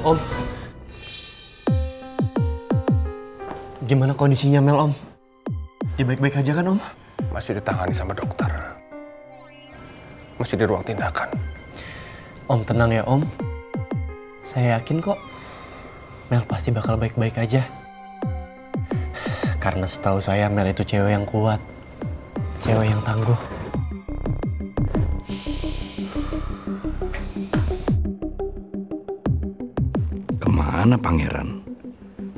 Om, gimana kondisinya Mel, Om? Dia baik-baik aja kan, Om? Masih ditangani sama dokter. Masih di ruang tindakan. Om tenang ya, Om. Saya yakin kok Mel pasti bakal baik-baik aja. Karena setahu saya Mel itu cewek yang kuat. Cewek yang tangguh. Kemana Pangeran?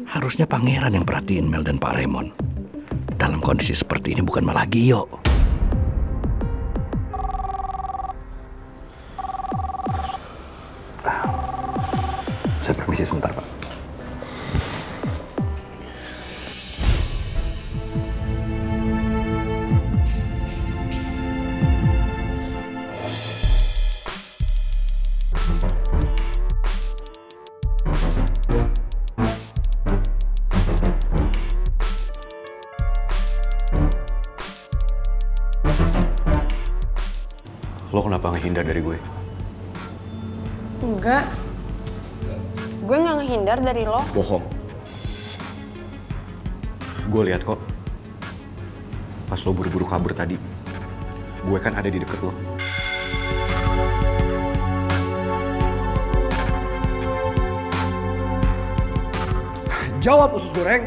Harusnya Pangeran yang perhatiin Mel dan Pak Raymond. Dalam kondisi seperti ini bukan malah Gio. Saya permisi sebentar, Pak. Lo kenapa ngehindar dari gue? Enggak. Gue nggak ngehindar dari lo. Bohong. Gue lihat kok. Pas lo buru-buru kabur tadi, gue kan ada di deket lo. Jawab, usus goreng.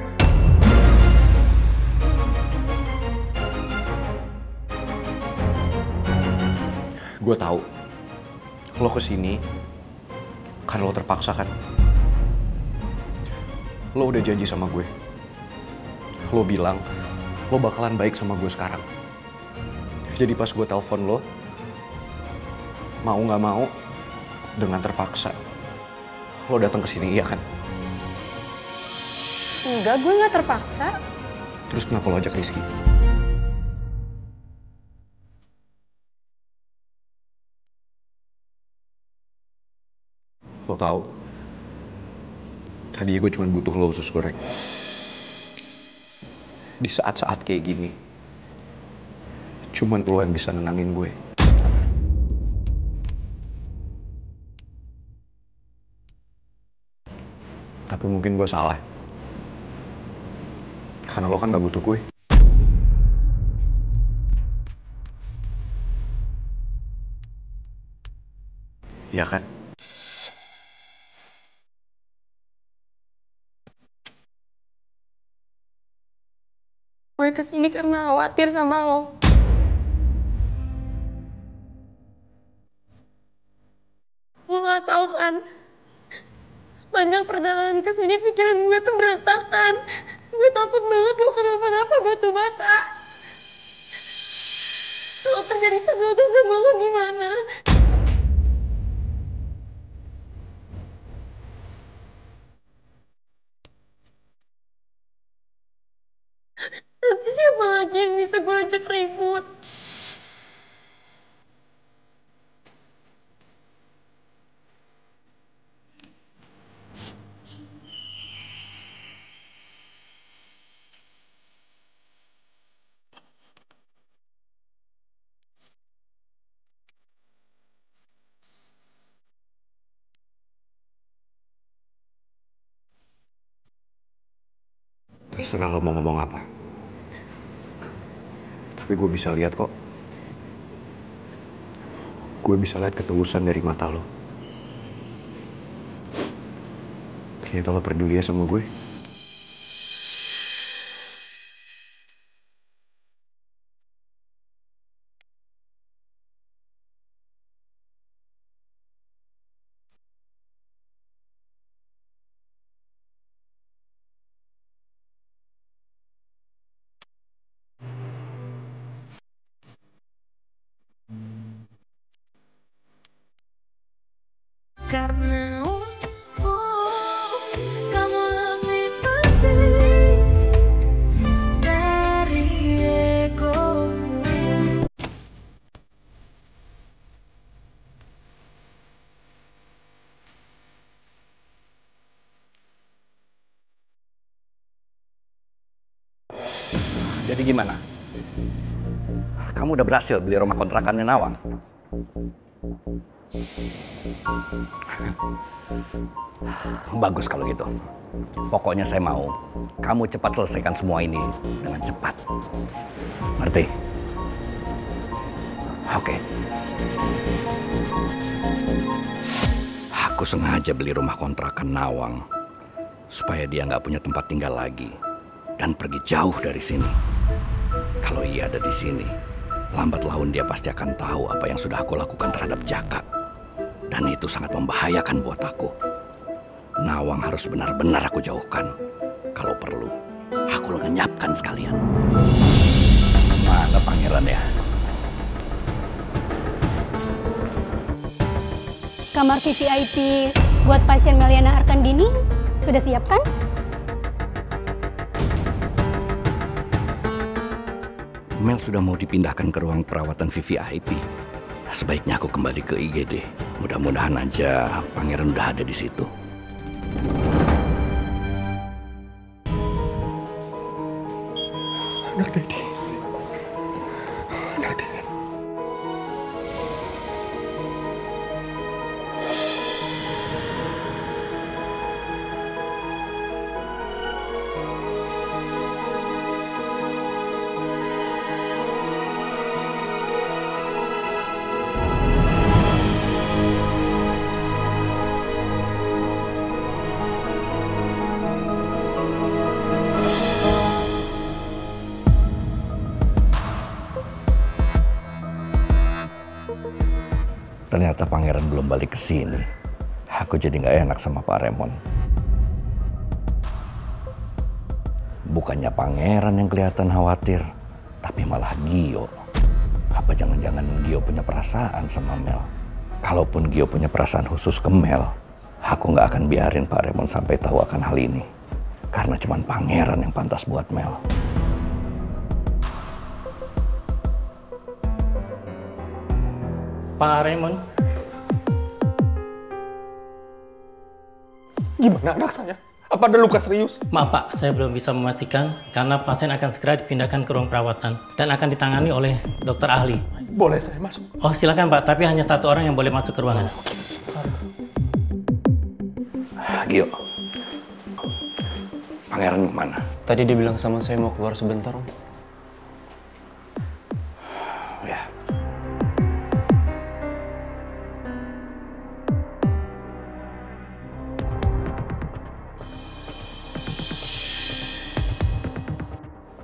Gue tahu lo kesini karena lo terpaksa kan. Lo udah janji sama gue. Lo bilang lo bakalan baik sama gue sekarang. Jadi pas gue telepon lo, mau nggak mau, dengan terpaksa, lo datang ke sini, iya kan? Enggak, gue nggak terpaksa. Terus kenapa lo ajak Rizky? Lo tahu, tadi gue cuma butuh lo usus goreng. Di saat-saat kayak gini, cuman lo yang bisa nenangin gue. Tapi mungkin gue salah. Karena lo kan gak butuh gue. Iya kan? Gue kesini karena khawatir sama lo. Lo nggak tahu kan? Sepanjang perjalanan kesini pikiran gue tuh berantakan. Gue takut banget lo kenapa-napa batu bata. Kalau terjadi sesuatu sama lo gimana? Nanti siapa lagi yang bisa gue ajak ribut? Terserah lo mau ngomong apa. Tapi gue bisa lihat kok. Gue bisa lihat ketulusan dari mata lo. Ternyata lo peduli ya sama gue. Karena untukku kamu lebih penting dari egoku. Jadi gimana? Kamu udah berhasil beli rumah kontrakannya Nawang? Bagus kalau gitu. Pokoknya saya mau kamu cepat selesaikan semua ini dengan cepat. Ngerti? Oke. Aku sengaja beli rumah kontrakan Nawang supaya dia nggak punya tempat tinggal lagi dan pergi jauh dari sini. Kalau ia ada di sini, lambat laun dia pasti akan tahu apa yang sudah aku lakukan terhadap Jaka. Dan itu sangat membahayakan buat aku. Nawang harus benar-benar aku jauhkan. Kalau perlu, aku lenyapkan sekalian. Mana pangeran ya? Kamar VVIP buat pasien Meliana Arkandini sudah siap kan? Mel sudah mau dipindahkan ke ruang perawatan VVIP. Sebaiknya aku kembali ke IGD. Mudah-mudahan aja pangeran udah ada di situ. Anak Dedi. Anak Dedi. Ternyata pangeran belum balik ke sini. Aku jadi nggak enak sama Pak Raymond. Bukannya pangeran yang kelihatan khawatir, tapi malah Gio. Apa jangan-jangan Gio punya perasaan sama Mel? Kalaupun Gio punya perasaan khusus ke Mel, aku nggak akan biarin Pak Raymond sampai tahu akan hal ini. Karena cuma pangeran yang pantas buat Mel. Pak Raymond. Gimana anak saya? Apa ada luka serius? Maaf Pak, saya belum bisa memastikan karena pasien akan segera dipindahkan ke ruang perawatan dan akan ditangani oleh dokter ahli. Boleh saya masuk? Oh silakan Pak, tapi hanya satu orang yang boleh masuk ke ruangan. Gio, pangeran kemana? Tadi dia bilang sama saya mau keluar sebentar, Om. Ya.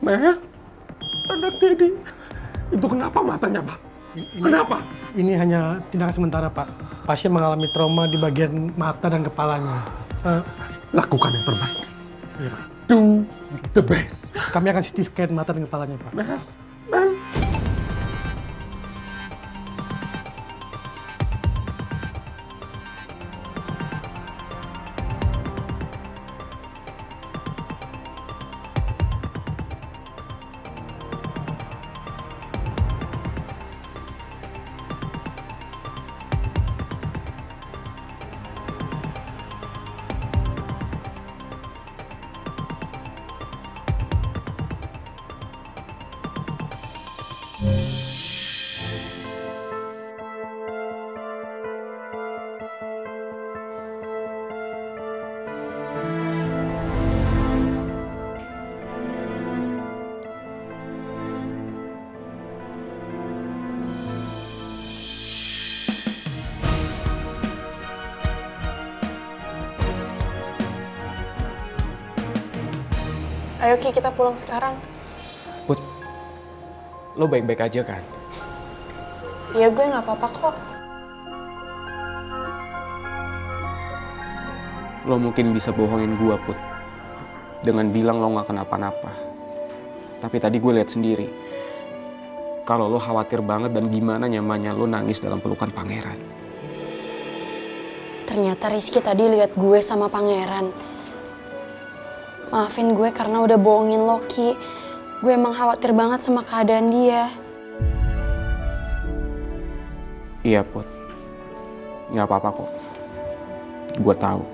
Mel, anak Dedi. Itu kenapa matanya, Pak? Kenapa? Ini hanya tindakan sementara, Pak. Pasien mengalami trauma di bagian mata dan kepalanya. Lakukan yang terbaik. Do the best. Kami akan CT scan mata dan kepalanya, Pak. Mel. Ayo Ki, kita pulang sekarang. Put, lo baik-baik aja kan? Iya, gue nggak apa-apa kok. Lo mungkin bisa bohongin gue, Put. Dengan bilang lo nggak kenapa-napa. Tapi tadi gue lihat sendiri. Kalau lo khawatir banget dan gimana nyamannya lo nangis dalam pelukan pangeran. Ternyata Rizky tadi lihat gue sama pangeran. Maafin gue karena udah bohongin Loki. Gue emang khawatir banget sama keadaan dia. Iya, Put. Nggak apa-apa kok. Gue tahu.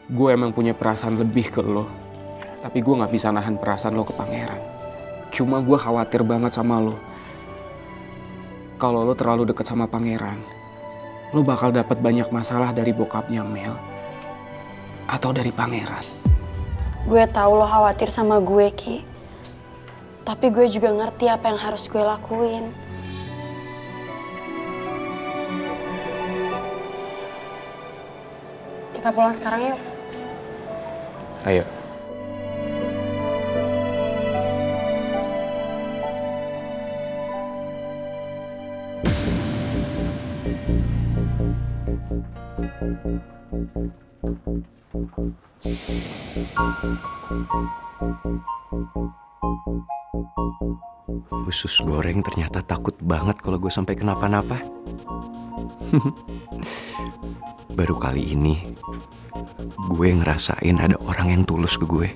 Gue emang punya perasaan lebih ke lo. Tapi gue nggak bisa nahan perasaan lo ke pangeran. Cuma gue khawatir banget sama lo. Kalau lo terlalu deket sama pangeran, lo bakal dapat banyak masalah dari bokapnya Mel. atau dari pangeran? Gue tahu lo khawatir sama gue, Ki. Tapi gue juga ngerti apa yang harus gue lakuin. Kita pulang sekarang yuk. Ayo. Usus goreng ternyata takut banget kalau gue sampai kenapa-napa. Baru kali ini gue ngerasain ada orang yang tulus ke gue.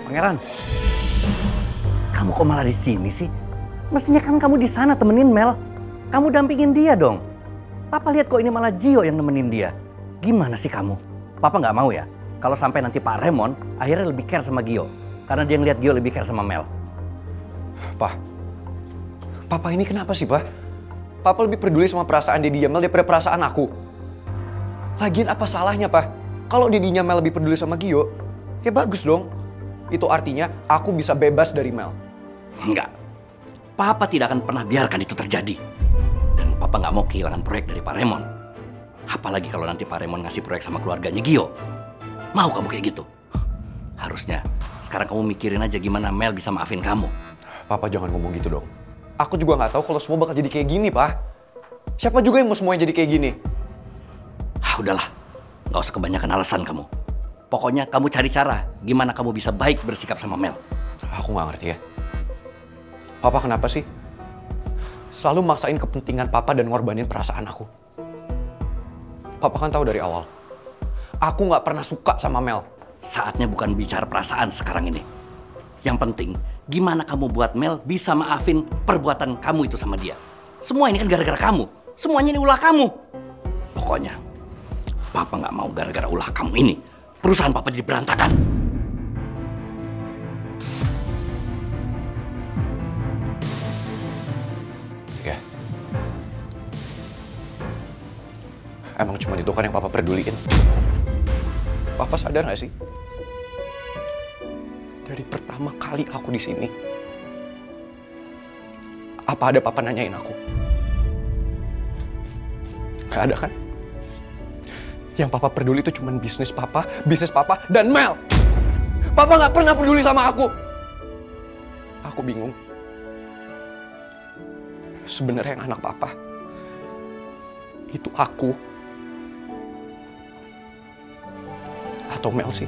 Pangeran, kamu kok malah di sini sih? Mestinya kan kamu di sana temenin Mel. Kamu dampingin dia dong. Papa lihat kok ini malah Gio yang nemenin dia. Gimana sih kamu? Papa nggak mau ya kalau sampai nanti Pak Raymond akhirnya lebih care sama Gio. Karena dia ngeliat Gio lebih care sama Mel. Papa ini kenapa sih, Pak? Papa lebih peduli sama perasaan Dedinya Mel daripada perasaan aku. Lagian apa salahnya, Pak? Kalau Dedinya Mel lebih peduli sama Gio, ya bagus dong. Itu artinya aku bisa bebas dari Mel. Enggak. Papa tidak akan pernah biarkan itu terjadi. Dan Papa nggak mau kehilangan proyek dari Pak Raymond. Apalagi kalau nanti Pak Raymond ngasih proyek sama keluarganya Gio. Mau kamu kayak gitu? Harusnya sekarang kamu mikirin aja gimana Mel bisa maafin kamu. Papa jangan ngomong gitu dong. Aku juga nggak tahu kalau semua bakal jadi kayak gini, Pak. Siapa juga yang mau semuanya jadi kayak gini? Udahlah, nggak usah kebanyakan alasan kamu. Pokoknya kamu cari cara gimana kamu bisa baik bersikap sama Mel. Aku nggak ngerti ya. Papa kenapa sih? Selalu maksain kepentingan Papa dan ngorbanin perasaan aku. Papa kan tahu dari awal. Aku nggak pernah suka sama Mel. Saatnya bukan bicara perasaan sekarang ini. Yang penting, gimana kamu buat Mel bisa maafin perbuatan kamu itu sama dia. Semua ini kan gara-gara kamu. Semuanya ini ulah kamu. Pokoknya, Papa nggak mau gara-gara ulah kamu ini perusahaan Papa jadi berantakan. Ya. Emang cuma itu kan yang Papa peduliin. Papa sadar nggak sih? Dari pertama kali aku di sini, apa ada Papa nanyain aku? Gak ada kan? Yang Papa peduli itu cuma bisnis Papa, dan Mel. Papa nggak pernah peduli sama aku. Aku bingung. Sebenarnya yang anak Papa itu aku atau Mel sih?